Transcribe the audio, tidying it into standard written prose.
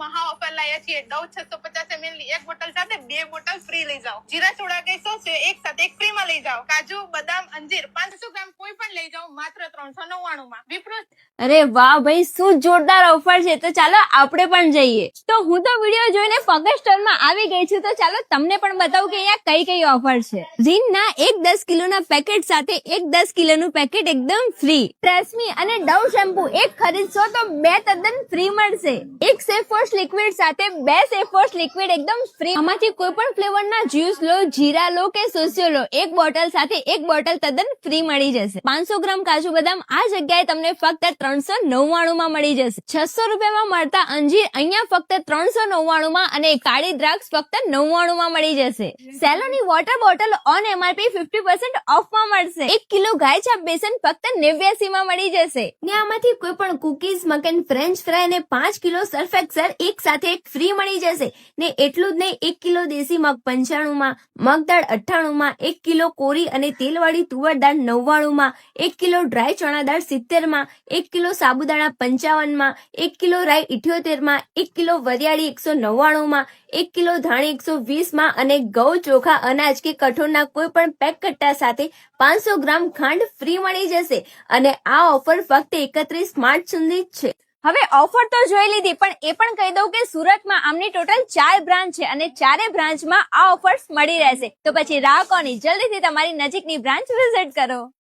મહા ઓફર લાયા છીએ. ડવ 650 ml ની એક બોટલ સાથે 2 બોટલ ફ્રી લઈ જાઓ. જીરા સોડા ગઈ 100 એક સાથે એક ફ્રી માં લઈ જાઓ. કાજુ બદામ અંજીર 500 ગ્રામ કોઈ પણ લઈ જાઓ માત્ર 399 માં. વિપ્રો અરે વાહ ભાઈ, શું જોરદાર ઓફર છે. તો ચાલો આપણે પણ જઈએ. તો હું તો વિડીયો જોઈને ફોકસ સ્ટોરમાં આવી ગઈ છું. તો ચાલો તમને પણ બતાવું કે અહીંયા કઈ કઈ ઓફર છે. રીનના એક 10 કિલોના પેકેટ સાથે એક 10 કિલોનું પેકેટ એકદમ ફ્રી. ટ્રેસમી અને ડવ શેમ્પુ એક ખરીદશો તો 2 તદ્દન ફ્રી મળશે. એક સેફ વોશ લિક્વિડ સાથે 2 સેફ વોશ લિક્વિડ એકદમ ફ્રી. આમાંથી કોઈ પણ ફ્લેવરના જ્યુસ લો, જીરા લો કે સોસિયો લો, એક બોટલ સાથે એક બોટલ તદ્દન ફ્રી મળી જશે. 500 ગ્રામ કાજુ બદામ આ જગ્યાએ તમને ફક્ત 399 માં મળી જશે. 600 રૂપિયામાં મળતા અંજીર અહીંયા ફક્ત 399 માં અને કાળી દ્રાક્ષ ફક્ત 99 માં મળી જશે. સેલોની water bottle on MRP 50% off માં મળશે. 1 કિલો ગાય છાપ બેસન ફક્ત 89 માં મળી જશે. ને આમાંથી કોઈ પણ કુકીઝ, મકન, ફ્રેન્ચ ફ્રાય ને 5 કિલો સર્ફ એક્સેલ એક સાથે એક ફ્રી મળી જશે. ને એટલું જ નહીં, 1 કિલો દેશી મગ 95 માં, મગ દાળ 98 માં, 1 કિલો કોરી અને તેલવાળી તુવર દાળ 99 માં, 1 કિલો ડ્રાય ચણા દાળ 70 માં, 1 કિલો સાબુદાણા 55 માં, 1 કિલો રાઈ 78 માં, 1 કિલો વરિયાળી 199 માં, 1 કિલો ધાણી 120 માં અને ઘઉં, ચોખા, અનાજ કે કઠોળના કોઈ પણ પેક કટ્ટા સાથે 500 ગ્રામ ખાંડ ફ્રી મળી જશે. અને આ ઓફર ફક્ત 31 માર્ચ સુધી જ છે. હવે ઓફર તો જોઈ લીધી, પણ એ પણ કહી દઉં કે સુરતમાં આમની ટોટલ 4 બ્રાન્ચ છે અને 4 બ્રાન્ચમાં આ ઓફર્સ મળી રહેશે. તો પછી રાહ કોની, જલ્દીથી તમારી નજીકની બ્રાન્ચ વિઝિટ કરો.